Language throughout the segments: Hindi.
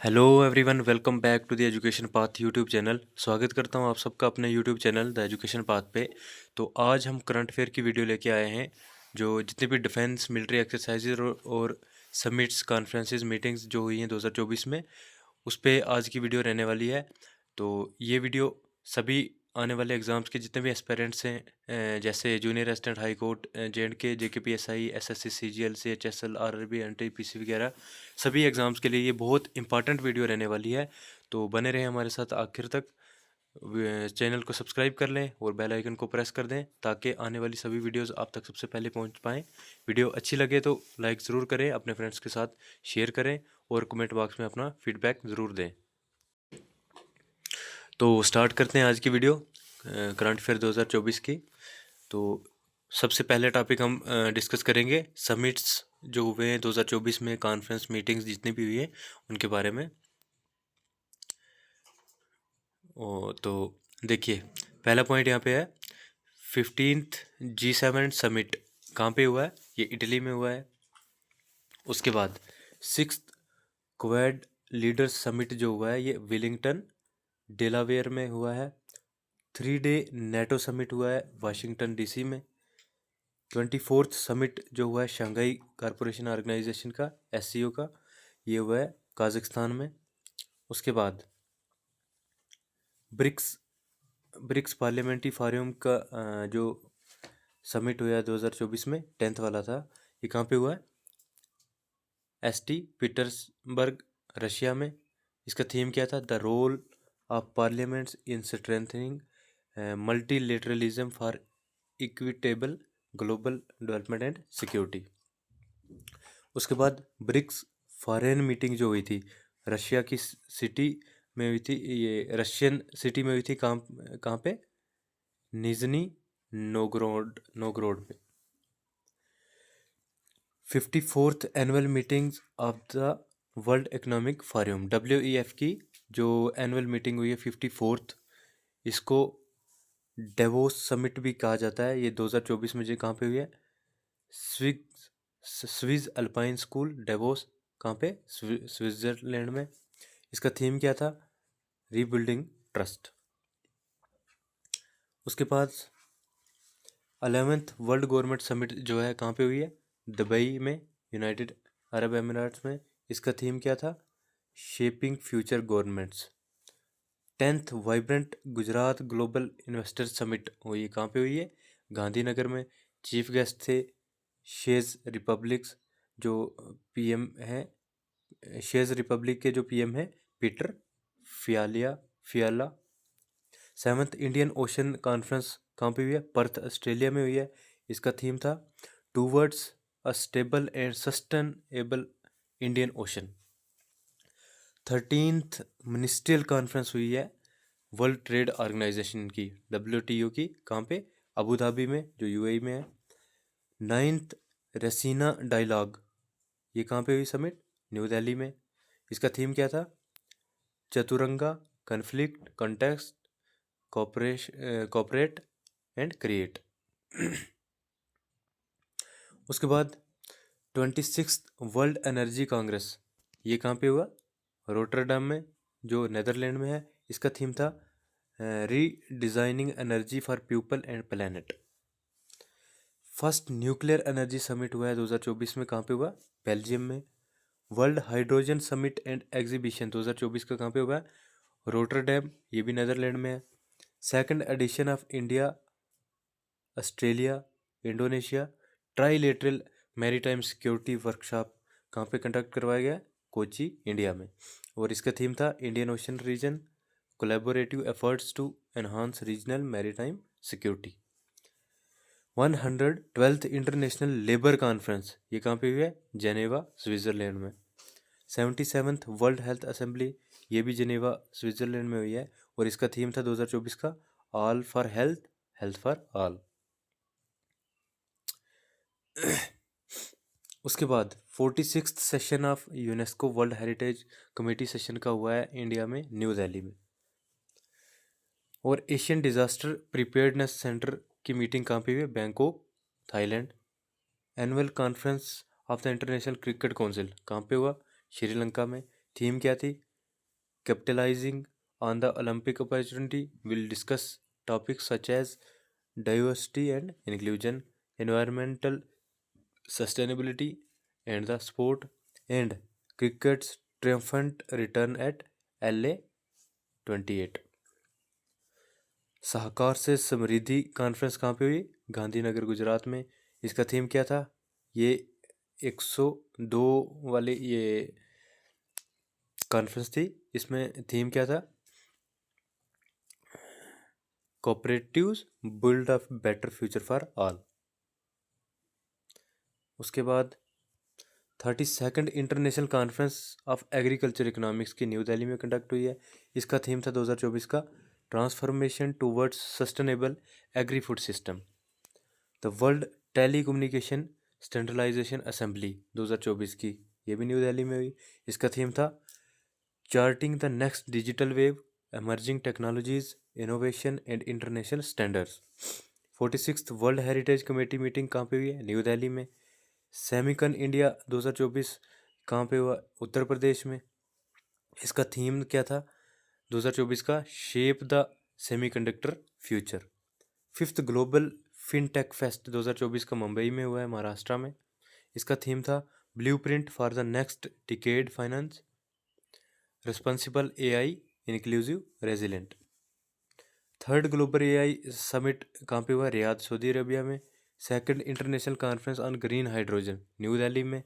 Hello everyone, welcome back to the education path YouTube channel. स्वागत करता हूं आप सबका अपने YouTube channel the education path पे। तो आज हम करंट अफेयर की वीडियो लेके आए हैं। जो जितने भी डिफेंस मिलिट्री एक्सरसाइजेज और समिट्स कॉन्फ्रेंसेस मीटिंग्स जो हुई हैं 2024 में, उस पे आज की वीडियो रहने वाली है। तो ये वीडियो सभी आने वाले एग्ज़ाम्स के जितने भी एस्पेरेंट्स हैं, जैसे junior assistant high court, JNK, JKPSI, SSC, CGL, CHSL, RRB, NTPC वगैरह सभी एग्ज़ाम्स के लिए ये बहुत इंपॉर्टेंट वीडियो रहने वाली है। तो बने रहें हमारे साथ आखिर तक। चैनल को सब्सक्राइब कर लें और बेल आइकन को प्रेस कर दें ताकि आने वाली सभी वीडियोस आप तक सबसे पहले पहुंच पाएँ। वीडियो अच्छी लगे तो लाइक ज़रूर करें, अपने फ्रेंड्स के साथ शेयर करें और कमेंट बॉक्स में अपना फीडबैक ज़रूर दें। तो स्टार्ट करते हैं आज की वीडियो करंट अफेयर 2024 की। तो सबसे पहले टॉपिक हम डिस्कस करेंगे समिट्स जो हुए हैं 2024 में, कॉन्फ्रेंस मीटिंग्स जितनी भी हुई हैं उनके बारे में। तो देखिए, पहला पॉइंट यहाँ पे है 15th G7 समिट कहाँ पे हुआ है? ये इटली में हुआ है। उसके बाद 6th क्वाड लीडर्स समिट जो हुआ है ये विलिंगटन डेलावेयर में हुआ है। 3 डे नेटो समिट हुआ है वाशिंगटन DC में। 24th समिट जो हुआ है शंघाई कॉरपोरेशन ऑर्गेनाइजेशन का, SCO का, ये हुआ है काजाकिस्तान में। उसके बाद ब्रिक्स ब्रिक्स पार्लियामेंट्री फोरम का जो समिट हुआ 2024 में 10th वाला था, ये कहाँ पे हुआ है? ST पीटर्सबर्ग, रशिया में। इसका थीम क्या था? The role of parliaments in strengthening multilateralism for equitable global development and security. उसके बाद ब्रिक्स फॉरेन मीटिंग जो हुई थी रशिया की सिटी में हुई थी, ये रशियन सिटी में हुई थी। कहाँ कहाँ पे? निजनी नोगरोड पे। 54th annual meetings of the world economic forum, WEF की जो एनुअल मीटिंग हुई है 54th, इसको डेवोस समिट भी कहा जाता है। ये 2024 में जो कहाँ पे हुई है? स्विस अल्पाइन स्कूल डेवोस, कहाँ पे? स्विट्जरलैंड में। इसका थीम क्या था? Rebuilding trust. उसके बाद 11th वर्ल्ड गवर्नमेंट समिट जो है कहाँ पे हुई है? दुबई में, यूनाइटेड अरब एमिरेट्स में। इसका थीम क्या था? Shaping future governments. 10th vibrant Gujarat global investor summit हुई, कहाँ पे हुई है? गांधीनगर में। चीफ गेस्ट थे शेज रिपब्लिक्स जो PM है, शेज रिपब्लिक के जो PM है Peter Fiala. 7th Indian Ocean conference कहाँ पे हुई है? पर्थ, ऑस्ट्रेलिया में हुई है। इसका थीम था towards a stable and sustainable Indian ocean. 13th ministerial conference हुई है वर्ल्ड ट्रेड ऑर्गेनाइजेशन की, WTO की, कहाँ पे? अबू धाबी में, जो UAE में है। 9th रसीना डायलॉग, ये कहाँ पे हुई समिट? न्यू दिल्ली में। इसका थीम क्या था? Chaturanga, conflict, context, cooperate and create. उसके बाद 26th वर्ल्ड एनर्जी कांग्रेस, ये कहाँ पे हुआ? रोटरडम में, जो नेदरलैंड में है। इसका थीम था री designing energy for people and planet. First nuclear energy summit हुआ है 2024 में, कहाँ पे हुआ? बेल्जियम में। World hydrogen summit and exhibition 2024 का कहाँ पे हुआ है? रोटरडैम, ये भी नेदरलैंड में है। Second edition of India Australia Indonesia trilateral maritime security workshop कहाँ पे कंडक्ट करवाया गया? कोची, इंडिया में। और इसका थीम था Indian ocean region collaborative efforts to enhance regional maritime security. 112th international labour conference, ये कहाँ पे हुई है? जेनेवा, स्विट्जरलैंड में। 77th वर्ल्ड हेल्थ असेंबली, ये भी जेनेवा, स्विट्जरलैंड में हुई है। और इसका थीम था 2024 का all for health, health for all. उसके बाद 46th session of UNESCO world heritage committee session का हुआ है इंडिया में, न्यू दिल्ली में। और एशियन डिजास्टर प्रिपेयर्डनेस सेंटर की मीटिंग कहाँ पे हुई है? Bangkok, Thailand. Annual conference of the international cricket council कहाँ पे हुआ? श्रीलंका में। थीम क्या थी? capitalizing on the Olympic opportunity, will discuss topics such as diversity and inclusion, environmental sustainability, and the sport, and cricket's triumphant return at LA 28। सहकार से समृद्धि कॉन्फ्रेंस कहाँ पे हुई? गांधीनगर गुजरात में। इसका थीम क्या था? ये 102 वाली ये कॉन्फ्रेंस थी। इसमें थीम क्या था? Cooperatives build a better future for all. उसके बाद 32nd international conference of agriculture economics की न्यू दिल्ली में कंडक्ट हुई है। इसका थीम था 2024 का transformation towards sustainable agri food system. The world telecommunication standardization assembly 2024 की, ये भी न्यू दिल्ली में हुई। इसका थीम था charting the next digital wave, emerging technologies, innovation and international standards। 46th world heritage committee meeting कहाँ पे हुई है? न्यू दिल्ली में। सेमिकन इंडिया 2024 कहाँ पे हुआ? उत्तर प्रदेश में। इसका थीम क्या था 2024 का? Shape the semiconductor future. 5th global fintech fest 2024 का मुंबई में हुआ है, महाराष्ट्र में। इसका थीम था blueprint for the next decade finance, responsible AI, inclusive, resilient. 3rd global AI summit कहाँ पे हुआ? रियाद, सऊदी अरबिया में। 2nd international conference on green hydrogen new Delhi में।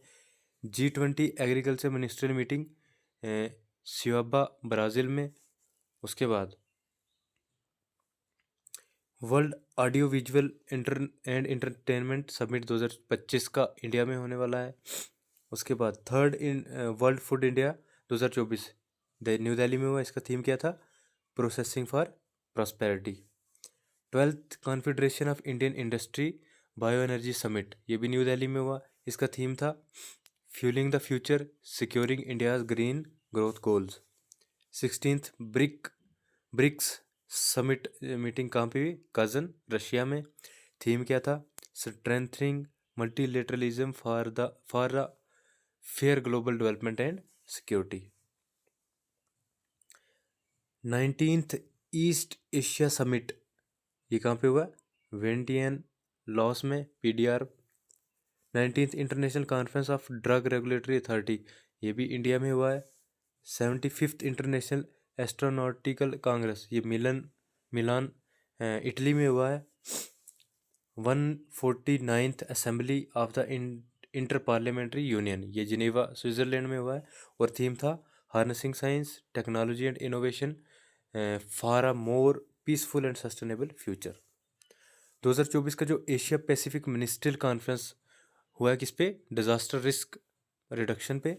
G20 एग्रीकल्चर मिनिस्ट्रियल मीटिंग सियाबा, ब्राज़ील में। उसके बाद world audio visual and entertainment summit 2025 का इंडिया में होने वाला है। उसके बाद 3rd world food India 2024 new Delhi में हुआ। इसका थीम क्या था? Processing for prosperity. 12th confederation of Indian industry bio energy summit, ये भी न्यू दिल्ली में हुआ। इसका थीम था fuelling the future, securing India's green growth goals. 16th BRICS summit meeting कहाँ पे हुई? कजन, रशिया में। थीम क्या था? Strengthening multilateralism for the fair global development and security. 19th east Asia summit, ये कहाँ पे हुआ? वियंटियान, लॉस में, PDR. 19th international conference of drug regulatory authority, ये भी इंडिया में हुआ है। 75th इंटरनेशनल एस्ट्रोनॉटिकल कांग्रेस, ये मिलान इटली में हुआ है। 149th assembly of the inter parliamentary union, ये जिनेवा, स्विट्जरलैंड में हुआ है। और थीम था harnessing science, technology and innovation for a more peaceful and sustainable future. 2024 का जो एशिया पैसिफिक मिनिस्ट्रियल कॉन्फ्रेंस हुआ है किस पे? डिजास्टर रिस्क रिडक्शन पे।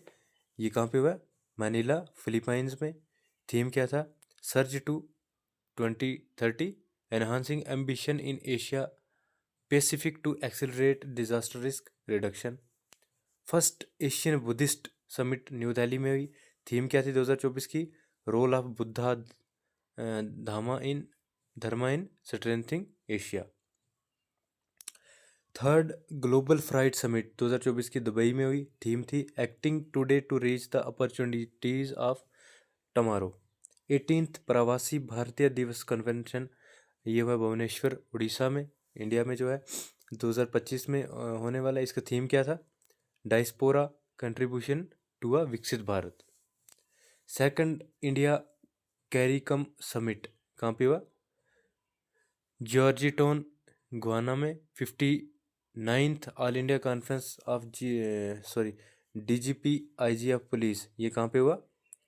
ये कहाँ पे हुआ है? मैनिला, फिलीपाइंस में। थीम क्या था? Surge to 2030, enhancing ambition in Asia Pacific to accelerate disaster risk reduction. First Asian Buddhist summit new Delhi में हुई। थीम क्या थी 2024 की? Role of Buddha Dharma in strengthening Asia. 3rd global freight summit 2024 की दुबई में हुई। थीम थी acting today to reach the opportunities of tomorrow. 18th Pravasi भारतीय दिवस कन्वेंशन, ये हुआ भुवनेश्वर, उड़ीसा में, इंडिया में जो है 2025 में होने वाला है। इसका थीम क्या था? डायस्पोरा कंट्रीब्यूशन टू अ विकसित भारत। 2nd इंडिया कैरिकम समिट कहाँ पे हुआ? जॉर्जी टाउन, गुआना में। 59th all India conference of DGP IG of police, ये कहाँ पे हुआ?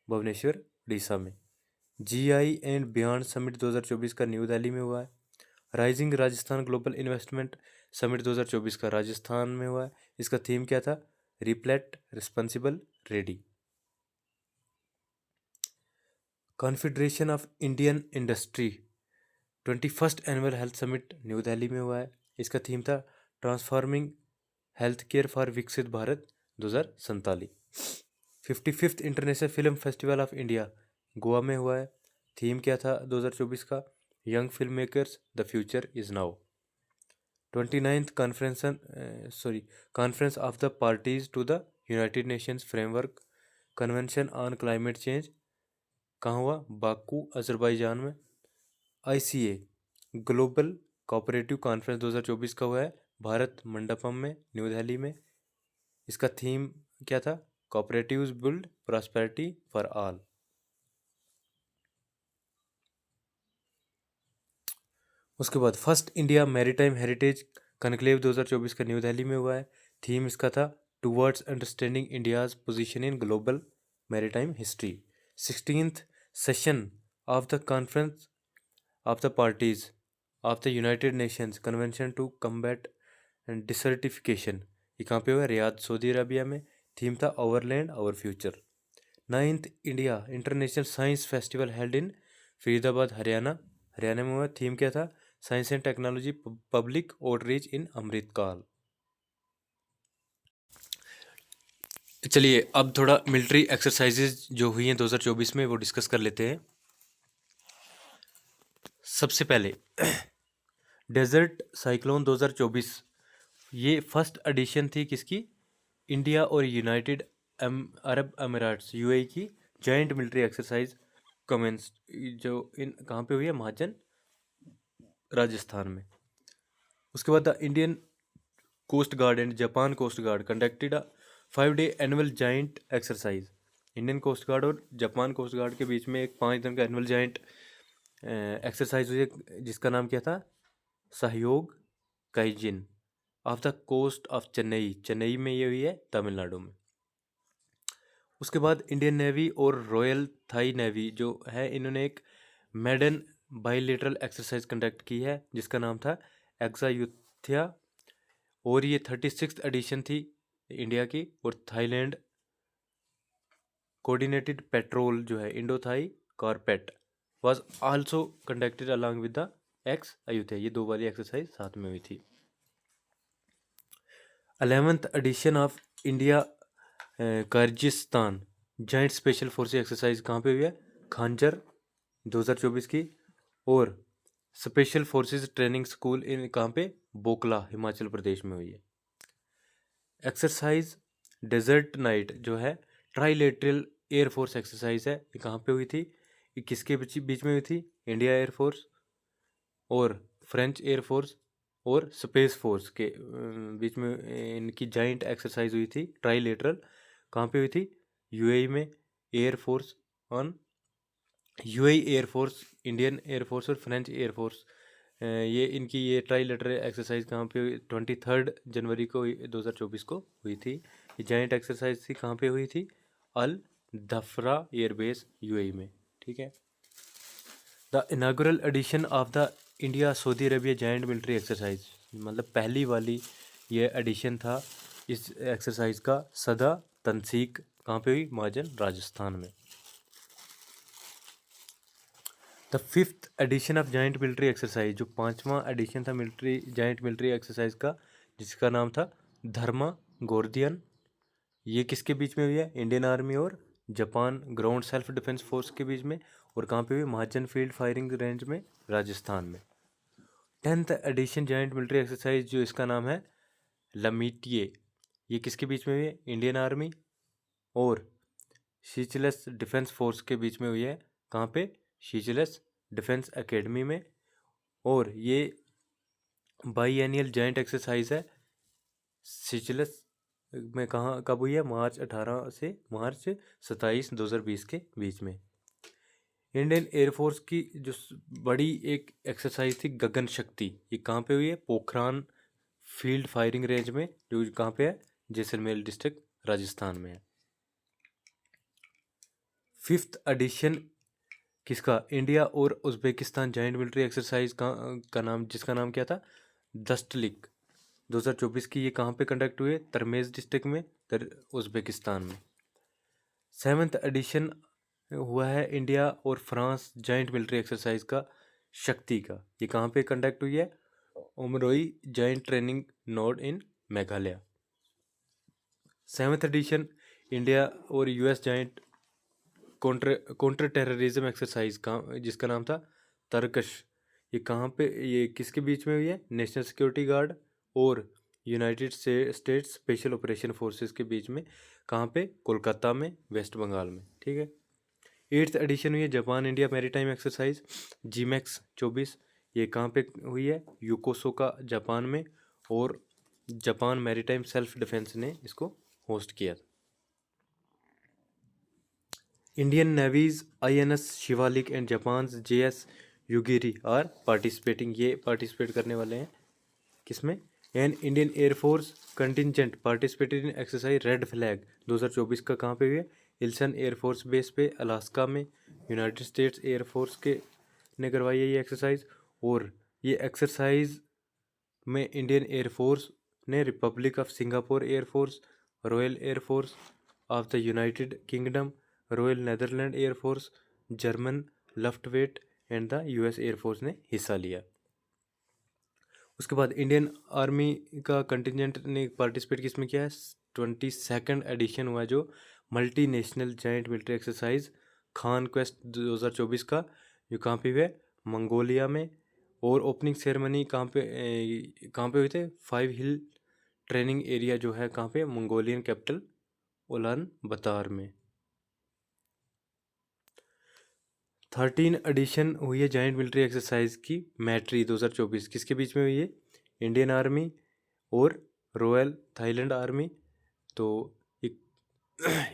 भुवनेश्वर, उड़ीसा में। जीआई एंड बियॉन्ड समिट 2024 का न्यू दिल्ली में हुआ है। Rising Rajasthan global investment summit 2024 का राजस्थान में हुआ है। इसका थीम क्या था? Repellent, responsible, ready. Confederation of Indian industry 21st annual health summit new Delhi में हुआ है। इसका थीम था transforming health care for Viksit Bharat 2047। 55th international film festival of India Goa में हुआ है। थीम क्या था 2024 का? Young film makers, the future is now. 29th conference of the parties to the United Nations framework convention on climate change कहाँ हुआ? बाकू अजरबैजान में। ICA ग्लोबल कोऑपरेटिव कॉन्फ्रेंस 2024 का हुआ है भारत मंडपम में, न्यू दिल्ली में। इसका थीम क्या था? Cooperatives build prosperity for all. उसके बाद first India maritime heritage conclave 2024 का न्यू दिल्ली में हुआ है। थीम इसका था towards understanding India's position in global maritime history. 16th session of the conference of the parties of the United Nations convention to combat desertification. ये कहाँ पे हुआ है? रियाद, सऊदी अरबिया में। थीम था overland our future. 9th India international science festival held in Faridabad, Haryana. Haryana में हुआ। थीम क्या था? Science and technology public outreach in Amritkaal. चलिए अब थोड़ा मिलिट्री एक्सरसाइजेज जो हुई हैं 2024 में वो डिस्कस कर लेते हैं। सबसे पहले डेजर्ट साइक्लोन 2024, ये फर्स्ट एडिशन थी किसकी? इंडिया और यूनाइटेड अरब अमीराट्स UAE की जॉइंट मिलिट्री एक्सरसाइज कमेंस, जो इन कहाँ पे हुई है? महाजन, राजस्थान में। उसके बाद the Indian coast guard and Japan coast guard conducted a 5-day annual joint exercise. Indian coast guard और जापान कोस्ट गार्ड के बीच में एक 5 दिन का एनुअल जॉइंट एक्सरसाइज हुई है, जिसका नाम क्या था? Sahyog Kaijin off the coast off Chennai. Chennai में ये हुई है, तमिलनाडु में। उसके बाद इंडियन नेवी और रॉयल थाई नेवी जो है, इन्होंने एक मेडन बाइलेटरल एक्सरसाइज कंडक्ट की है, जिसका नाम था एक्सायुथ्या, और ये 36th एडिशन थी इंडिया की। और थाईलैंड कोऑर्डिनेटेड पेट्रोल जो है, Indo Thai CORPAT, was also conducted along with the ex Ayutthaya. ये दो वाली एक्सरसाइज साथ में हुई थी। 11th edition of India Kyrgyzstan joint special forces exercise कहाँ पे हुई है? खांजर 2024 की। और special forces training school in कहाँ पे? बोकला, हिमाचल प्रदेश में हुई है। एक्सरसाइज डेजर्ट नाइट जो है ट्राइलेटरल एयरफोर्स एक्सरसाइज है, ये कहाँ पे हुई थी? ये किसके बीच में हुई थी? इंडिया एयरफोर्स और फ्रेंच एयरफोर्स और स्पेस फोर्स के बीच में इनकी जॉइंट एक्सरसाइज हुई थी ट्राइलेटरल। कहाँ पे हुई थी? UAE में। Air force on UAE air force, Indian air force और फ्रेंच एयरफोर्स, ये इनकी ये ट्राइलेटरल एक्सरसाइज कहाँ पे हुई? 23 जनवरी को 2024 को हुई थी। ये जॉइंट एक्सरसाइज थी, कहाँ पे हुई थी? अल धफ्रा एयरबेस UAE में। ठीक है। The inaugural edition of the India Saudi Arabia joint military exercise, मतलब पहली वाली ये एडिशन था इस एक्सरसाइज का। सदा तनसीक कहाँ पे हुई? महाजन, राजस्थान में। The 5th edition of joint military exercise, जो 5वां एडिशन था मिलिट्री जॉइंट मिलिट्री एक्सरसाइज का, जिसका नाम था धर्मा गोर्दियन, ये किसके बीच में हुई है? इंडियन आर्मी और Japan ground self defence force के बीच में। और कहाँ पे हुई? महाजन फील्ड फायरिंग रेंज में, राजस्थान में। 10th addition joint military exercise, जो इसका नाम है लमीटिए, ये किसके बीच में हुई है? इंडियन आर्मी और शीचलेस डिफेंस फोर्स के बीच में हुई है। कहाँ पे? शीचलेस डिफेंस एकेडमी में। और ये बाईएनियल जॉइंट एक्सरसाइज है शीचलेस में। कहाँ कब हुई है? मार्च 18 से मार्च 27, 2020 के बीच में। इंडियन एयरफोर्स की जो बड़ी एक एक्सरसाइज थी गगन शक्ति, ये कहाँ पे हुई है? पोखरान फील्ड फायरिंग रेंज में, जो कहाँ पे है? जैसलमेर डिस्ट्रिक्ट, राजस्थान में है। 5th एडिशन किसका? इंडिया और उज्बेकिस्तान जॉइंट मिलिट्री एक्सरसाइज का नाम, जिसका नाम क्या था? दस्तलिक 2024 की। ये कहाँ पे कंडक्ट हुए? तरमेज डिस्ट्रिक्ट में, उज्बेकिस्तान में। 7th एडिशन हुआ है इंडिया और फ्रांस जॉइंट मिलिट्री एक्सरसाइज का, शक्ति का। ये कहाँ पे कंडक्ट हुई है? Umroi joint training node in Meghalaya. 7th addition India और US joint counter terrorism exercise का, जिसका नाम था तरकश, ये कहाँ पे, ये किसके बीच में हुई है? नेशनल सिक्योरिटी गार्ड और United states special operation forces के बीच में। कहाँ पे? कोलकाता में, वेस्ट बंगाल में। ठीक है। 8th एडिशन हुई है Japan India maritime exercise Gmax 24। ये कहाँ पे हुई है? योकोसोका जापान में, और जापान मैरीटाइम सेल्फ डिफेंस ने इसको होस्ट किया था। Indian navy's INS Shivalik and Japan JS Yugiri are participating, ये पार्टिसिपेट करने वाले हैं किसमें? And Indian air force contingent participated in exercise red flag 2024 का कहाँ पे हुई है? इल्सन एयरफोर्स बेस पे अलास्का में, यूनाइटेड स्टेट्स एयरफोर्स के ने करवाई है ये एक्सरसाइज। और ये एक्सरसाइज में इंडियन एयरफोर्स ने republic of Singapore air force, royal air force of the United Kingdom, royal Netherland air force, German Luftwaffe and the US air force ने हिस्सा लिया। उसके बाद इंडियन आर्मी का कंटिजेंट ने पार्टिसिपेट किस में किया है? 22nd एडिशन हुआ जो multi national joint military exercise Khaan quest 2024 का, जो कहाँ पे हुआ है? मंगोलिया में। और ओपनिंग सेरेमनी कहाँ पे हुए थे? 5 हिल ट्रेनिंग एरिया जो है कहाँ पे? मंगोलियन कैपिटल उलान बतार में। 13 एडिशन हुई है जॉइंट मिलिट्री एक्सरसाइज की मैट्री 2024, किसके बीच में हुई है? इंडियन आर्मी और रॉयल थाईलैंड आर्मी। तो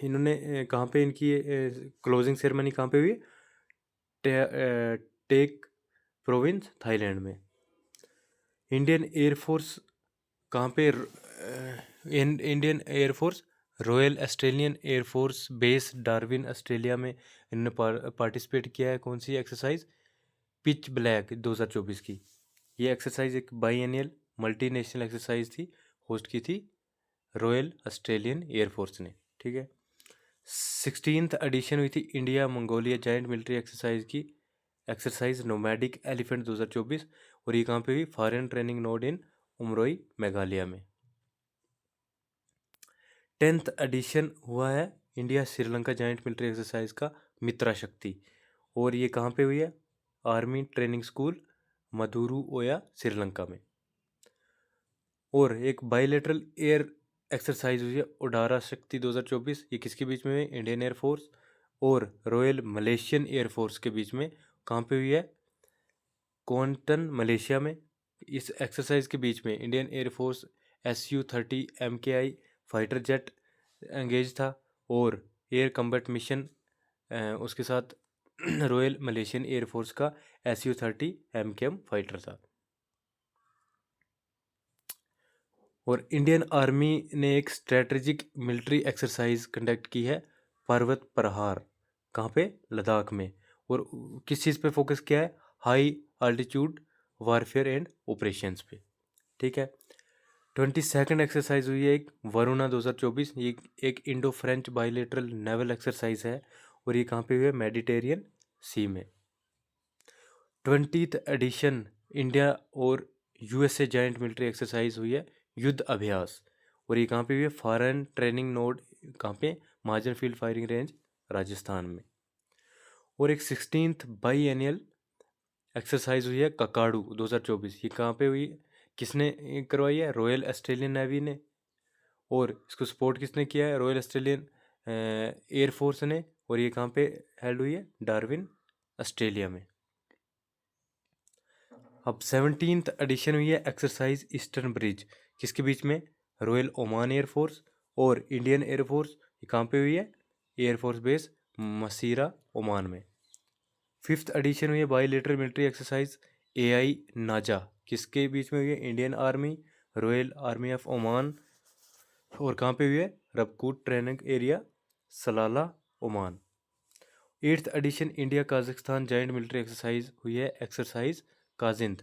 इन्होंने कहाँ पे इनकी क्लोजिंग सेरेमनी कहाँ पे हुई? टेक प्रोविंस थाईलैंड में। इंडियन एयरफोर्स कहाँ पे? Indian air force royal Australian air force base Darwin Australia में इन्होंने पार्टिसिपेट किया है। कौन सी एक्सरसाइज? पिच ब्लैक 2024 की। ये एक्सरसाइज एक बाईएनियल मल्टी नेशनल एक्सरसाइज थी, होस्ट की थी रॉयल ऑस्ट्रेलियन एयरफोर्स ने। ठीक है। 16th एडिशन हुई थी India Mongolia joint military exercise की, एक्सरसाइज नोमैडिक एलिफेंट 2024, और ये कहाँ पे हुई? Foreign training node in Umroi Meghalaya में। 10th एडिशन हुआ है India Sri Lanka joint military exercise का मित्रा शक्ति, और ये कहाँ पे हुई है? आर्मी ट्रेनिंग स्कूल मधुरू ओया श्रीलंका में। और एक बायलैटरल एयर एक्सरसाइज हुई है उडारा शक्ति 2024, ये किसके बीच में हुई? इंडियन एयरफोर्स और रॉयल मलेशियन एयरफोर्स के बीच में। कहाँ पे हुई है? क्वांटन मलेशिया में। इस एक्सरसाइज के बीच में Indian air force SU-30 MKI fighter jet engage था, और एयर कम्बैट मिशन उसके साथ रॉयल मलेशियन एयरफोर्स का SU-30 MKM फाइटर था। और इंडियन आर्मी ने एक स्ट्रेटेजिक मिलिट्री एक्सरसाइज कंडक्ट की है पर्वत प्रहार, कहाँ पे? लद्दाख में। और किस चीज़ पे फोकस किया है? High altitude warfare and operations पे। ठीक है। 22nd एक्सरसाइज हुई है एक वरुणा 2024, ये एक Indo French bilateral naval exercise है, और ये कहाँ पे हुई है? मेडिटेरियन सी में। 20th एडिशन इंडिया और USA जॉइंट मिलिट्री एक्सरसाइज हुई है युद्ध अभ्यास, और ये कहाँ पे हुई है? फॉरेन ट्रेनिंग नोड कहाँ पे? महाजन फील्ड फायरिंग रेंज राजस्थान में। और एक 16th बाईएनियल एक्सरसाइज हुई है ककाडू 2024, ये कहाँ पे हुई? किसने करवाई है? रॉयल ऑस्ट्रेलियन नेवी ने। और इसको सपोर्ट किसने किया है? रॉयल ऑस्ट्रेलियन एयरफोर्स ने। और ये कहाँ पे हेल्ड हुई है? डार्विन ऑस्ट्रेलिया में। अब 17th एडिशन हुई है एक्सरसाइज ईस्टर्न ब्रिज, किसके बीच में? रॉयल ओमान एयरफोर्स और इंडियन एयरफोर्स। ये कहाँ पे हुई है? एयरफोर्स बेस मसीरा ओमान में। 5th एडिशन हुई है बायलेटरल मिलिट्री एक्सरसाइज AI नाजा, किसके बीच में हुई है? Indian army, royal army of Oman, और कहाँ पे हुई है? Rabkut training area Salalah Oman. 8th edition India Kazakhstan joint military exercise हुई है एक्सरसाइज काजिंद,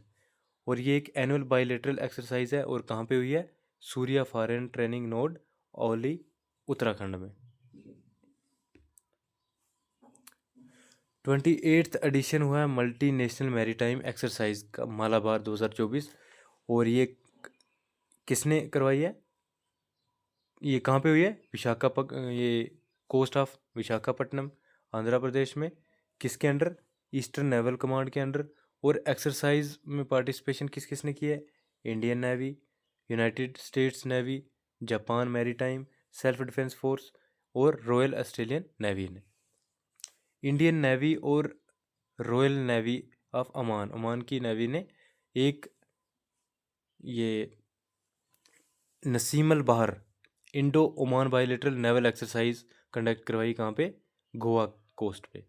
और ये एक एनुअल बायलेटरल एक्सरसाइज है, और कहाँ पे हुई है? Surya foreign training node Auli Uttarakhand में। 28th एडिशन हुआ है मल्टी नेशनल मैरीटाइम एक्सरसाइज का मालाबार 2024, और ये किसने करवाई है? ये कहाँ पे हुई है? ये कोस्ट ऑफ विशाखापट्टनम आंध्र प्रदेश में। किसके अंडर? ईस्टर्न नेवल कमांड के अंडर। और एक्सरसाइज में पार्टिसिपेशन किस किसने किया है? Indian navy, United States navy, Japan maritime self defence force और रॉयल ऑस्ट्रेलियन नेवी ने। इंडियन नेवी और royal navy of Oman, Oman की नेवी ने एक ये Naseem Al Bahr Indo Oman bilateral naval exercise conduct करवाई, कहाँ पे? गोवा कोस्ट पे।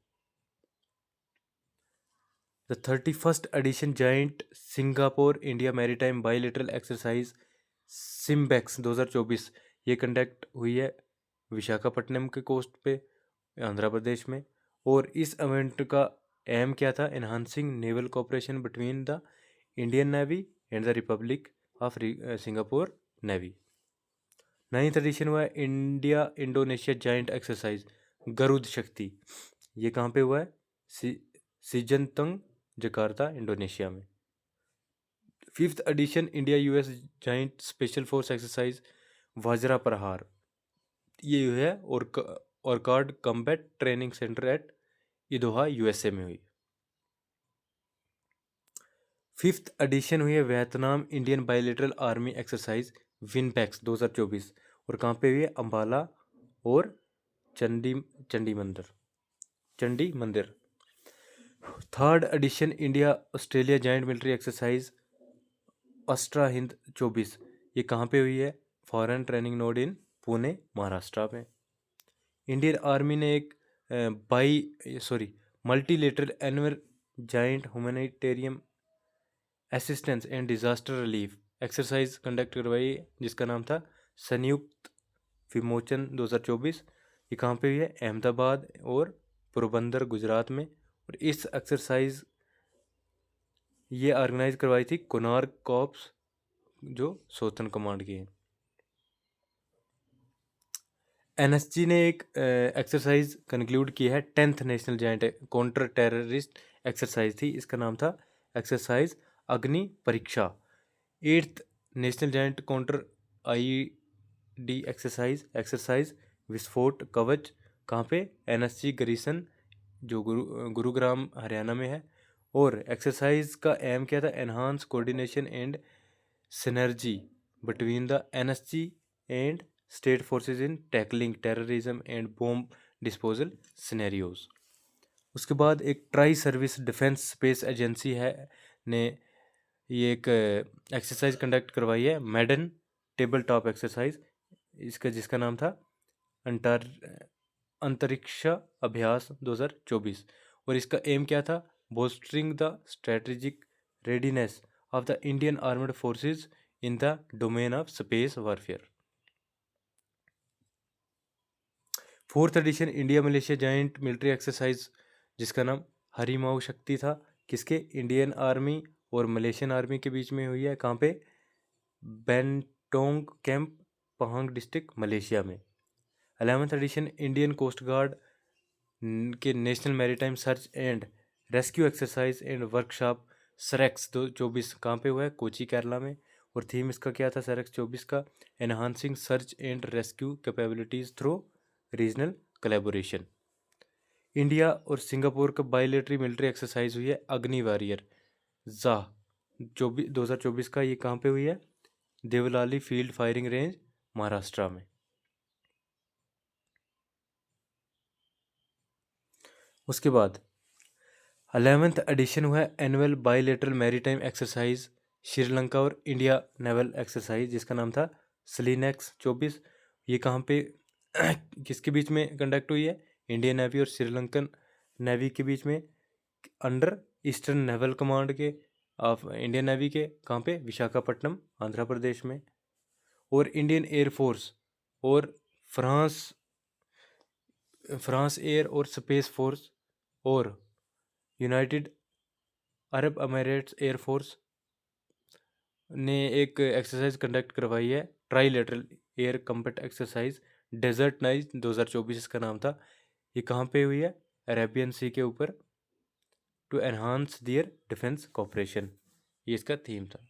The 31st addition joint Singapore India maritime bilateral exercise SIMBEX 2024 ये कंडक्ट हुई है विशाखापट्टनम के कोस्ट पे, आंध्र प्रदेश में। और इस इवेंट का एम क्या था? Enhancing naval cooperation between the Indian navy and the republic of Singapore navy. 9th edition हुआ है India Indonesia joint exercise Garuda Shakti, ये कहाँ पे हुआ है? सिजनतंग जकार्ता इंडोनेशिया में। 5th edition India US joint special force exercise Vajra Prahar, ये है Orchard combat training center at Idaho USA में हुई। 5th एडिशन हुई है Vietnam Indian bilateral army exercise VINBAX 2024, और कहाँ पे हुई है? अंबाला और चंडी मंदिर। 3rd addition India Australia joint military exercise Astra Hind 24, ये कहाँ पे हुई है? Foreign training node in Pune Maharashtra में। इंडियन आर्मी ने एक multilateral annual joint humanitarian assistance and disaster relief exercise conduct करवाई, जिसका नाम था संयुक्त विमोचन 2024, ये कहाँ पे हुई है? अहमदाबाद और पोरबंदर गुजरात में। और इस एक्सरसाइज ये ऑर्गेनाइज करवाई थी कोनार्क कॉर्प्स, जो सौथर्न कमांड की है। एनएसजी ने एक एक्सरसाइज कंक्लूड की है 10th national joint counter terrorist exercise थी, इसका नाम था एक्सरसाइज अग्नि परीक्षा। 8th national joint counter ID exercise विस्फोट कवच, कहाँ पे? एनएसजी गरीसन, जो गुरुग्राम हरियाणा में है। और एक्सरसाइज का एम क्या था? Enhance coordination and synergy between the NSG and state forces in tackling terrorism and bomb disposal scenarios. उसके बाद एक tri service defence space agency है ने ये एक एक्सरसाइज कंडक्ट करवाई है मैडन टेबल टॉप एक्सरसाइज, जिसका नाम था अंतरिक्ष अभ्यास 2024, और इसका एम क्या था? Bolstering the strategic readiness of the Indian armed forces in the domain of space warfare. 4th edition India Malaysia joint military exercise, जिसका नाम हरिमाऊ शक्ति था, किसके? इंडियन आर्मी और मलेशियन आर्मी के बीच में हुई है, कहाँ पे? Bentong camp, Pahang district, Malaysia में। 11th edition Indian coast guard के national maritime search and rescue exercise and workshop SAREX 24 कहाँ पे हुआ है? कोची केरला में। और थीम इसका क्या था सरेक्स 24 का? Enhancing search and rescue capabilities through regional collaboration. India और सिंगापुर का बायलेटरी मिलिट्री एक्सरसाइज हुई है अग्नि वॉरियर जा 2024 का, ये कहाँ पे हुई है? Devlali field firing range, Maharashtra में। उसके बाद 11th एडिशन हुआ है annual bilateral maritime exercise Sri Lanka और इंडिया नेवल एक्सरसाइज, जिसका नाम था स्लिनेक्स 24, ये कहाँ पे किसके बीच में कंडक्ट हुई है? इंडियन नेवी और श्रीलंकन नेवी के बीच में, अंडर ईस्टर्न नेवल कमांड के ऑफ इंडियन नेवी के, कहाँ पे? विशाखापट्टनम, आंध्र प्रदेश में। और इंडियन एयरफोर्स और फ्रांस एयर और स्पेस फोर्स और यूनाइटेड अरब अमीरेट्स एयरफोर्स ने एक एक्सरसाइज कंडक्ट करवाई है trilateral air combat exercise desert knight 2024, इसका नाम था। ये कहाँ पे हुई है? अरेबियन सी के ऊपर, to enhance their defence cooperation, ये इसका थीम था।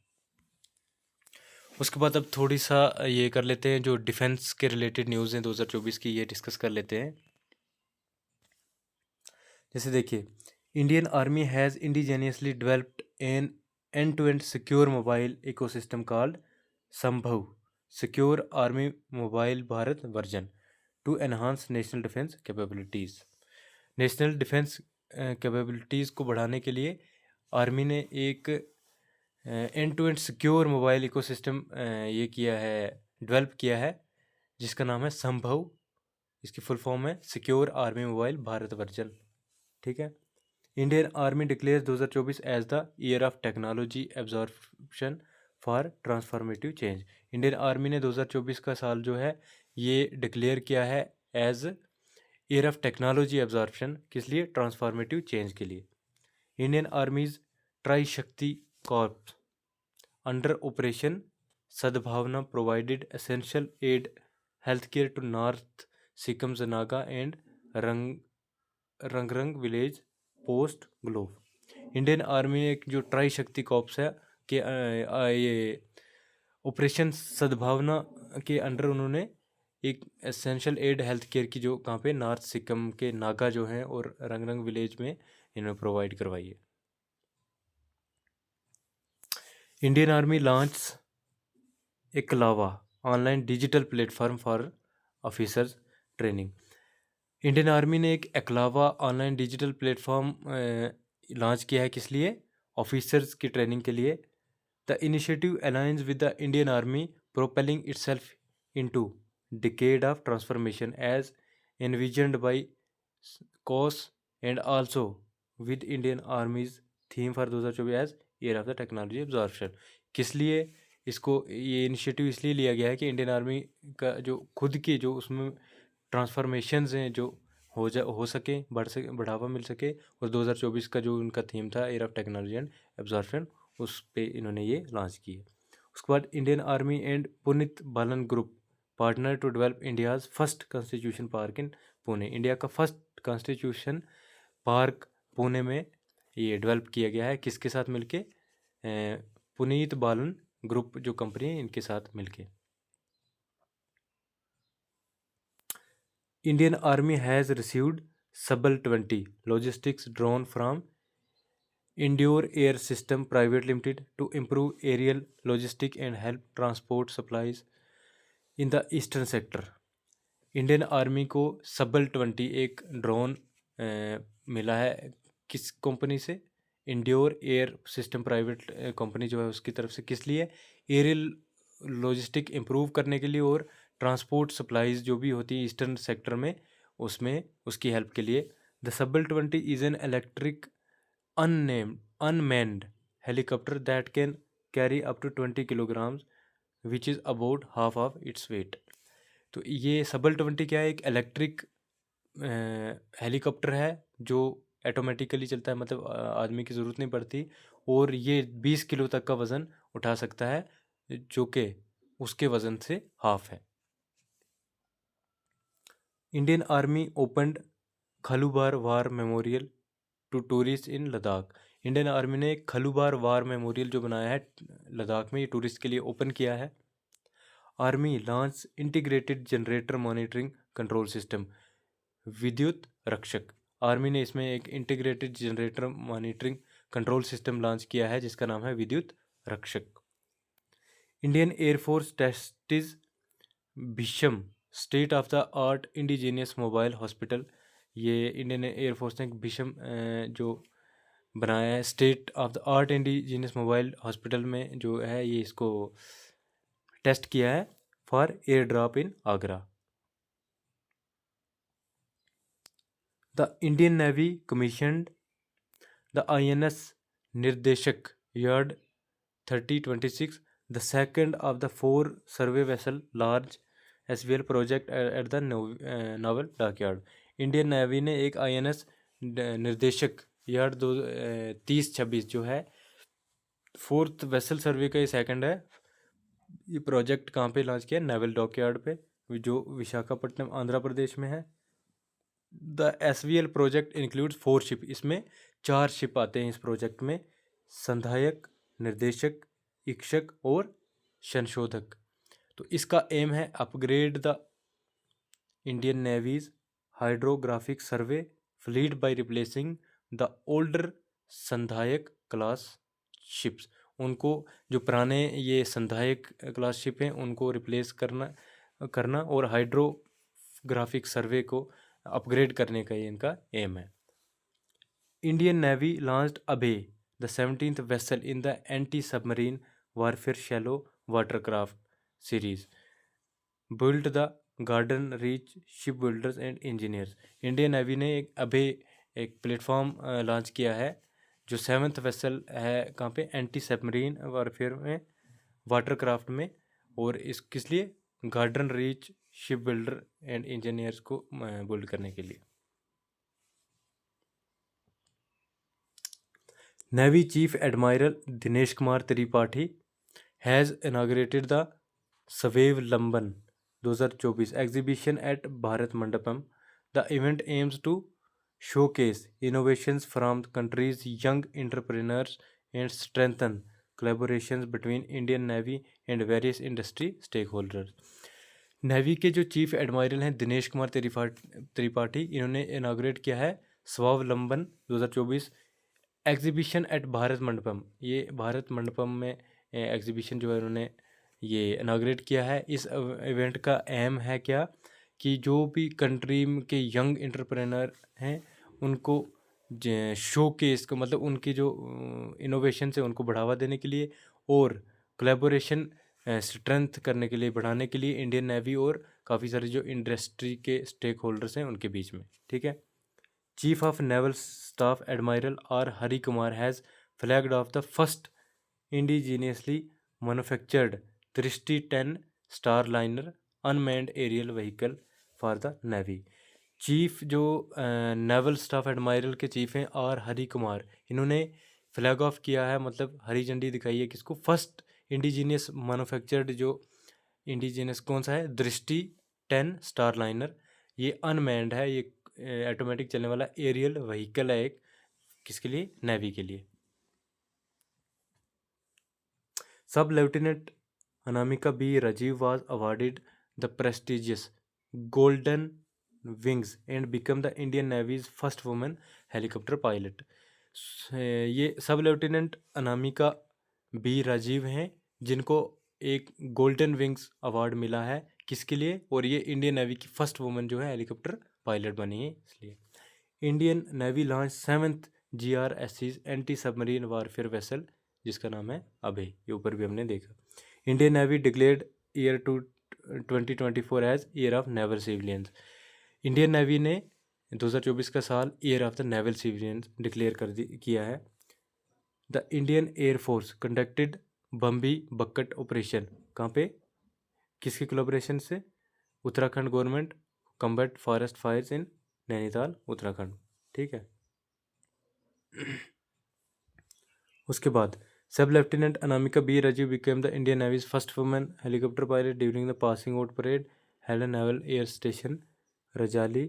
उसके बाद अब थोड़ी सा ये कर लेते हैं जो डिफेंस के रिलेटेड न्यूज़ हैं 2024 की, ये डिस्कस कर लेते हैं। जैसे देखिए, Indian army has indigenously developed an end to end secure mobile ecosystem called Sambhav secure army mobile Bharat version to enhance national defence capabilities. National defence capabilities को बढ़ाने के लिए आर्मी ने एक end to end secure mobile ecosystem ये किया है, डेवलप किया है, जिसका नाम है संभव। इसकी फुल फॉर्म है secure army mobile Bharat version. ठीक है। Indian army declares 2024 as the year of technology absorption for transformative change. Indian army ने 2024 का साल जो है ये डिक्लेयर किया है as year of technology absorption, किस लिए? ट्रांसफॉर्मेटिव चेंज के लिए। Indian army's tri Shakti corps under operation Sadbhavana provided essential aid health care to north Sikkim जनागा एंड रंगरंग विलेज पोस्ट ग्लोव। इंडियन आर्मी ने एक जो ट्राई शक्ति कॉर्प्स है कि ये ऑपरेशन सद्भावना के अंडर उन्होंने एक एसेंशियल एड हेल्थ केयर की जो कहाँ पे नॉर्थ सिक्किम के नागा जो हैं और रंगरंग विलेज में इन्होंने प्रोवाइड करवाई है। Indian army launch Eklavya online digital platform for officers training. Indian army ने एक Eklavya online digital platform launch किया है, किस लिए? ऑफिसर्स की ट्रेनिंग के लिए। The initiative aligns with the Indian army propelling itself into decade of transformation as envisioned by COS and also with Indian Army's theme for 2024 as year of the technology absorption. किस लिए इसको ये इनिशिएटिव इसलिए लिया गया है कि इंडियन आर्मी का जो खुद की जो उसमें ट्रांसफॉर्मेशंस हैं जो हो सके, बढ़ावा मिल सके, और 2024 का जो उनका थीम था year of technology and absorption, उस पे इन्होंने ये लॉन्च की है। उसके बाद Indian army and Punit Balan group partner to develop India's first constitution park in Pune. India का फर्स्ट कॉन्स्टिट्यूशन पार्क पुणे में ये डेवलप किया गया है, किसके साथ मिलके? पुनीत बालन ग्रुप जो कंपनी है इनके साथ मिलके। Indian army has received Sabal 20 logistics drone from Endure air system private limited to improve aerial logistic and help transport supplies in the eastern sector. Indian army को सबल 20 एक ड्रोन मिला है, किस कंपनी से? Endure air system private company जो है उसकी तरफ से, किस लिए? एरियल लॉजिस्टिक इम्प्रूव करने के लिए और ट्रांसपोर्ट सप्लाईज जो भी होती है ईस्टर्न सेक्टर में उसमें उसकी हेल्प के लिए। The Sabal 20 is an electric unmanned helicopter that can carry up to 20 kilograms which is about half of its weight. तो ये सबल 20 क्या है? एक इलेक्ट्रिक हेलीकॉप्टर है जो ऑटोमेटिकली चलता है, मतलब आदमी की ज़रूरत नहीं पड़ती, और ये 20 किलो तक का वज़न उठा सकता है, जो कि उसके वज़न से हाफ है। Indian army opened Khalubar war memorial to tourist in Ladakh. Indian army ने खलुबार वार मेमोरियल जो बनाया है लद्दाख में, ये टूरिस्ट के लिए ओपन किया है। Army launch integrated generator monitoring control system Vidyut Rakshak. Army ने इसमें एक integrated generator monitoring control system launch किया है जिसका नाम है Vidyut Rakshak. Indian air force tests Bhishm state of the art indigenous mobile hospital. ये इंडियन एयरफोर्स ने भीषम जो बनाया है state of the art indigenous mobile hospital में जो है, ये इसको टेस्ट किया है for air drop in Agra. The Indian navy commissioned the INS निर्देशक yard 3026, the second of the 4 survey vessel large SVL project at the novel dockyard. Indian navy ने एक INS निर्देशक यार्ड 3026 जो है 4th वेसल सर्वे का ये सेकंड है। ये प्रोजेक्ट कहाँ पे लॉन्च किया? नेवल डॉकयार्ड पे, जो विशाखापट्टनम आंध्र प्रदेश में है। The SVL project includes 4 ship. इसमें 4 शिप आते हैं इस प्रोजेक्ट में, संधायक, निर्देशक, इक्षक और संशोधक। तो इसका एम है upgrade the Indian navy's hydrographic survey fleet by replacing the older Sandhayak class ships. उनको जो पुराने ये संधायक क्लास शिप हैं उनको रिप्लेस करना और हाइड्रोग्राफिक सर्वे को अपग्रेड करने का ये इनका एम है। इंडियन नेवी लॉन्च्ड अबे the 17th vessel in the anti submarine warfare shallow watercraft series build the garden reach ship builders and engineers. Indian navy ने एक प्लेटफॉर्म लॉन्च किया है जो 7th वेसल है, कहाँ पे, एंटी सबमरीन वारफेयर में, वाटरक्राफ्ट में, और इस किस लिए, garden reach ship builder and engineers को बिल्ड करने के लिए। Navy chief admiral Dinesh Kumar Tripathi has inaugurated the Swavlamban 2024 exhibition at Bharat Mandapam. The event aims to showcase innovations from the country's young entrepreneurs and strengthen collaborations between Indian Navy and various industry stakeholders। Navy के जो चीफ एडमायरल हैं दिनेश कुमार त्रिपाठी, इन्होंने इनाग्रेट किया है स्वावलंबन 2024 एग्जीबिशन एट भारत मंडपम। ये भारत मंडपम में एग्जीबिशन जो है उन्होंने ये इनाग्रेट किया है। इस इवेंट का एम है क्या कि जो भी कंट्री के यंग एंटरप्रेन्योर हैं उनको शोकेस को, मतलब उनकी जो इनोवेशन है उनको बढ़ावा देने के लिए और कोलैबोरेशन स्ट्रेंथ करने के लिए, बढ़ाने के लिए इंडियन नेवी और काफ़ी सारे जो इंडस्ट्री के स्टेक होल्डर्स हैं उनके बीच में। ठीक है। Chief of naval staff admiral R Hari Kumar has flagged off the first indigenously manufactured Drishti 10 starliner unmanned aerial vehicle for the navy. Chief जो नेवल स्टाफ एडमायरल के चीफ हैं आर हरि कुमार, इन्होंने फ्लैग ऑफ किया है, मतलब हरी झंडी दिखाई है किसको, फर्स्ट इंडिजीनियस मैन्युफैक्चर्ड, जो इंडिजीनियस कौन सा है, दृष्टि 10 स्टार लाइनर। ये अनमैन्ड है, ये ऑटोमेटिक चलने वाला एरियल व्हीकल है एक, किसके लिए, नेवी के लिए। Sub lieutenant Anamika B Rajeev was awarded the prestigious golden wings and become the Indian navy's first women helicopter pilot. ये sub lieutenant Anamika B Rajiv हैं जिनको एक गोल्डन विंग्स अवार्ड मिला है, किसके लिए, और ये इंडियन नेवी की फर्स्ट वुमेन जो है हेलीकॉप्टर पायलट बनी है इसलिए। Indian navy launch 7th GRSC's anti submarine warfare vessel जिसका नाम है अभय, ये ऊपर भी हमने देखा। Indian navy declared year 2024 as year of naval civilians. Indian navy ने 2024 का साल year of the naval civilians declare किया है। The Indian air force conducted Bambi bucket operation, कहाँ पे, किसके कोलैबोरेशन से, Uttarakhand government combat forest fires in Nainital Uttarakhand. ठीक है। उसके बाद sub lieutenant Anamika B Rajeev became the Indian navy's first women helicopter pilot during the passing out parade held at naval air station Rajali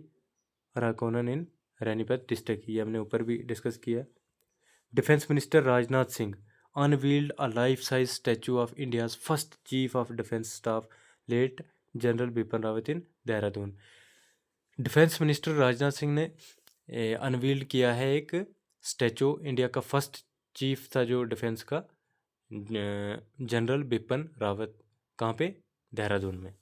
Arakkonam in Ranipet district. ये हमने ऊपर भी डिस्कस किया। Defence minister Rajnath Singh unveiled a life size statue of India's first chief of defence staff late general Bipin Rawat in Dehradun. Defence minister Rajnath Singh ने अनवील्ड किया है एक स्टैचू, इंडिया का फर्स्ट चीफ था जो डिफेंस का, जनरल बिपिन रावत, कहाँ पे, देहरादून में।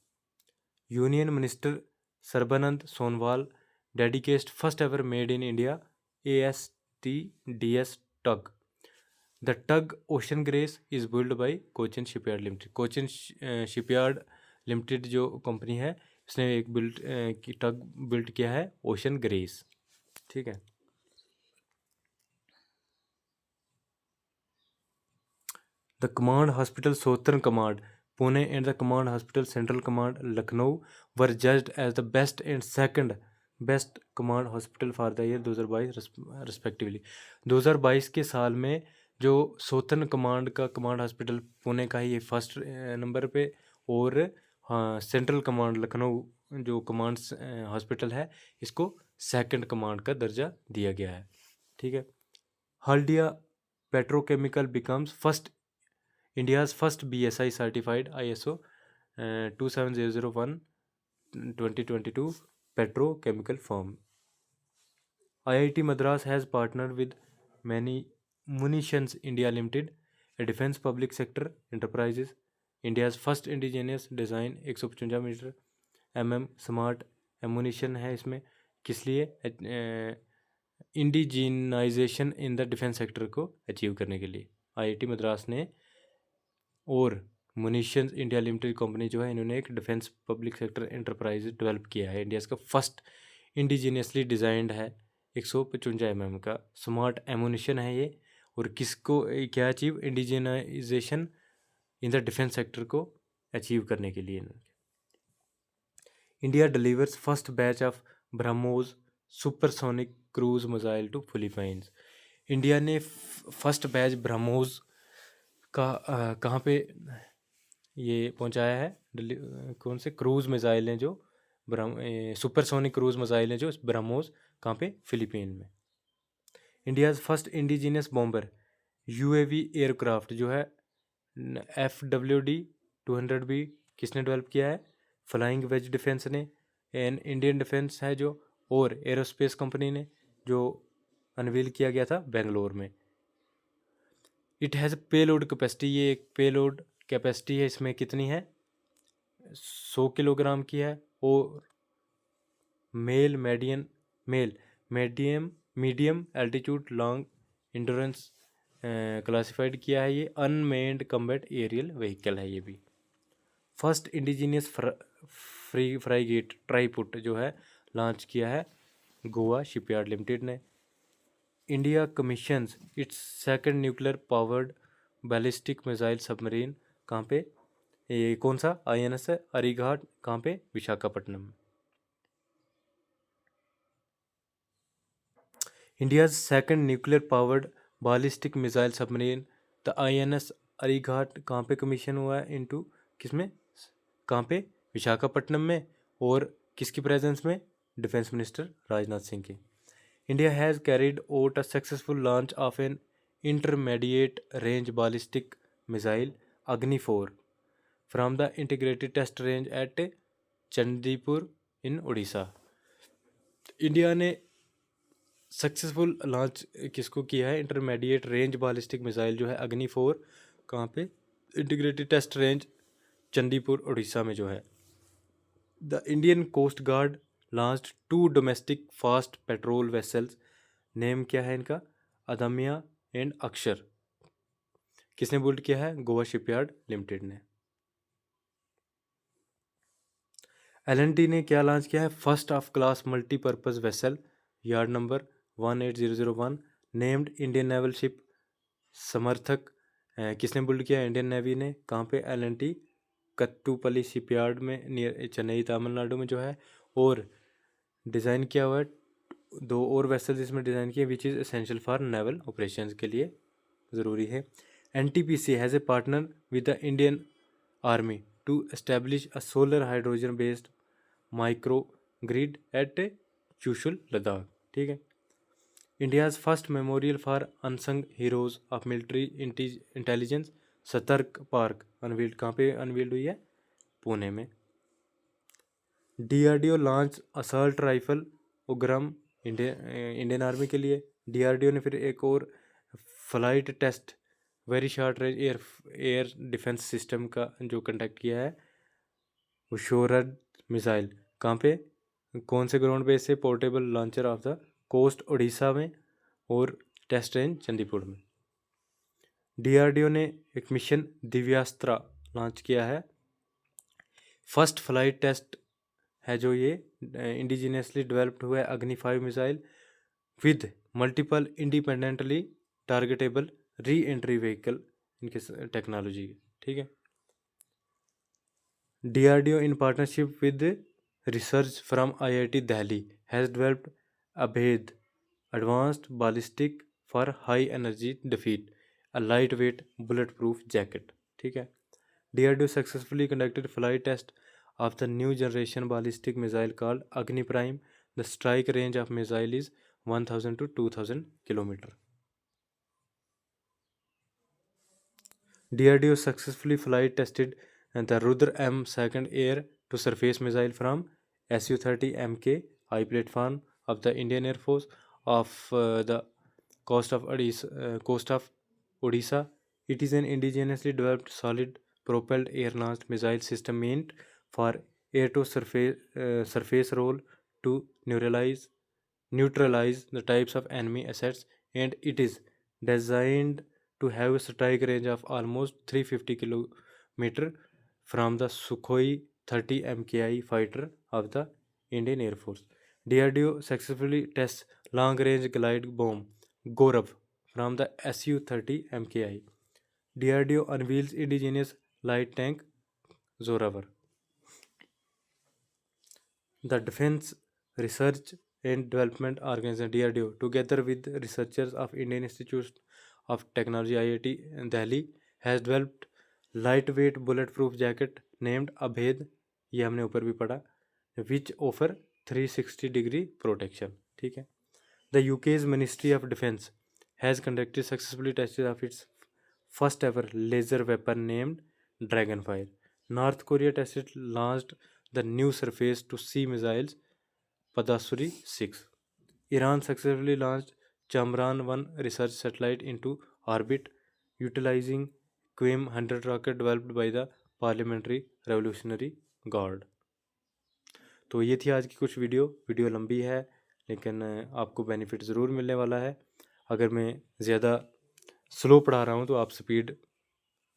Union minister Sarbananda Sonowal dedicate first ever made in India ASTDS tug. The tug ocean grace is build by Cochin shipyard limited. Cochin shipyard limited जो कंपनी है उसने एक टग बिल्ड किया है, ओशन ग्रेस। ठीक है। The command hospital southern command Pune and the command hospital central command Lucknow were judged as the best and second best command hospital for the year 2022 respectively. 2022 के साल में जो सौथर्न कमांड का कमांड हॉस्पिटल पुणे का ही ये फर्स्ट नंबर पे, और हाँ सेंट्रल कमांड लखनऊ जो कमांड हॉस्पिटल है इसको सेकंड कमांड का दर्जा दिया गया है। ठीक है। Haldia petrochemical becomes first India's first BSI certified ISO 27001 2022 petrochemical firm. IIT Madras has partnered with many Munitions India Limited, a defense public sector enterprises, India's first indigenous design 155 mm smart ammunition है इसमें, किस लिए? इंडिजीनाइजेशन इन द डिफेंस सेक्टर को अचीव करने के लिए आईआईटी मद्रास ने और मुनीशियस इंडिया लिमिटेड कंपनी जो है, इन्होंने एक defence public sector enterprise develop किया है। इंडिया का फर्स्ट इंडिजीनियसली डिज़ाइंड है 155 mm का स्मार्ट एमुनिशन है ये। और किसको क्या achieve? Indigenization in the defence sector को अचीव करने के लिए India delivers first batch of BrahMos supersonic cruise missile to Philippines. India ने फर्स्ट बैच ब्रह्मोस का कहाँ पे ये पहुंचाया है? कौन से क्रूज मिसाइल हैं जो सुपरसोनिक क्रूज मिसाइल हैं जो ब्रह्मोस, कहाँ पे? फिलीपीन में। India's first indigenous bomber UAV aircraft जो है FWD-200B किसने डेवलप किया है? फ्लाइंग वेज डिफेंस ने, एन इंडियन डिफेंस है जो, और एरोस्पेस कंपनी ने, जो अनवील किया गया था बेंगलोर में। इट हैज़ पेलोड कैपेसिटी, ये एक पेलोड कैपेसिटी है, इसमें कितनी है? 100 किलोग्राम की है। और medium altitude long endurance classified किया है ये। अनमेन्ड कम्बैट एरियल व्हीकल है ये भी। फर्स्ट इंडिजीनियस फ्रीगेट ट्राईपुट जो है लॉन्च किया है गोवा शिपयार्ड लिमिटेड ने। India commissions it's second nuclear powered ballistic missile submarine, कहाँ पे? ये कौन सा INS है? अरीघाट, कहाँ पे? Visakhapatnam. India's second nuclear powered ballistic missile submarine the INS अरीघाट कहाँ पे कमीशन हुआ है? इनटू किसमें? कहाँ पे? विशाखापट्टनम में। और किसकी प्रेजेंस में? डिफेंस मिनिस्टर राजनाथ सिंह की। India has carried out a successful launch of an intermediate range ballistic missile Agni 4 from the integrated test range at Chandipur in Orissa. India ने सक्सेसफुल लॉन्च किसको किया है? इंटरमीडिएट रेंज बैलिस्टिक मिसाइल जो है अग्नि 4, कहाँ पे? Integrated test range Chandipur Orissa में जो है। The Indian coast guard launched 2 domestic fast patrol vessels, name क्या है इनका? अदम्या एंड अक्षर। किसने बिल्ड किया है? गोवा शिपयार्ड लिमिटेड ने। LNT ने क्या लॉन्च किया है? First of class multipurpose vessel yard number 18001 named Indian naval ship समर्थक। किसने बिल्ड किया? इंडियन नेवी ने। कहाँ पे? LNT कट्टुपल्ली शिपयार्ड में नियर चेन्नई तमिलनाडु में जो है। और डिज़ाइन किया हुआ है 2 और वेसल्स इसमें डिज़ाइन किए which is essential for naval operations के लिए ज़रूरी है। NTPC has a partner with the Indian army to establish a solar hydrogen based micro grid at Chushul Ladakh. ठीक है। India's first memorial for unsung heroes of military intelligence Satark park unveiled, कहाँ पे अनवील्ड हुई है? पुणे में। DRDO launch assault rifle Ugram Indian army के लिए। DRDO ने फिर एक और flight test very short range air defence system का जो कंडक्ट किया है उशोरड मिसाइल, कहाँ पे? कौन से ग्राउंड बेस से? Portable launcher off the coast Odisha में और टेस्ट रेंज चंडीपुर में। DRDO ने एक मिशन दिव्यास्त्रा लॉन्च किया है। फर्स्ट फ्लाइट टेस्ट है जो ये इंडिजीनियसली डेवलप्ड हुआ है अग्नि 5 missile with multiple independently targetable re entry vehicle इनके टेक्नोलॉजी। ठीक है। DRDO in partnership with research from IIT Delhi has developed Abhed advanced ballistic for high energy defeat, a lightweight bulletproof jacket। ठीक है। DRDO successfully conducted flight test of the new generation ballistic missile called Agni Prime. The strike range of missile is 1000 to 2000 kilometer. DRDO successfully flight tested the Rudra M second air to surface missile from Su-30 Mk high platform of the Indian Air Force of the coast of Odisha. It is an indigenously developed solid propelled air launched missile system meant for air to surface role to neutralize neutralize the types of enemy assets, and it is designed to have a strike range of almost 350 kilometer from the Sukhoi 30 MKI fighter of the Indian Air Force. DRDO successfully tests long-range glide bomb Gaurav from the Su-30 MKI. DRDO unveils indigenous light tank Zoravar. The Defense Research and Development Organization DRDO, together with researchers of Indian Institute of Technology IIT in Delhi, has developed lightweight bulletproof jacket named Abhed, ये हमने ऊपर भी पढ़ा, which offer 360 degree protection. ठीक है. The UK's Ministry of Defence has conducted successfully tests of its first ever laser weapon named Dragonfire. North Korea tested launched the new surface to sea missiles Padasuri 6. Iran successfully launched Chamran 1 research satellite into orbit utilizing QM 100 rocket developed by the Parliamentary Revolutionary Guard. तो ये थी आज की कुछ वीडियो लंबी है लेकिन आपको बेनिफिट ज़रूर मिलने वाला है। अगर मैं ज़्यादा स्लो पढ़ा रहा हूँ तो आप स्पीड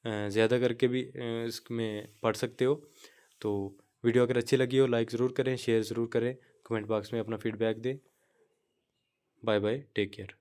ज़्यादा करके भी इसमें पढ़ सकते हो। तो वीडियो अगर अच्छी लगी हो लाइक ज़रूर करें, शेयर ज़रूर करें, कमेंट बॉक्स में अपना फीडबैक दें। Bye bye, take care.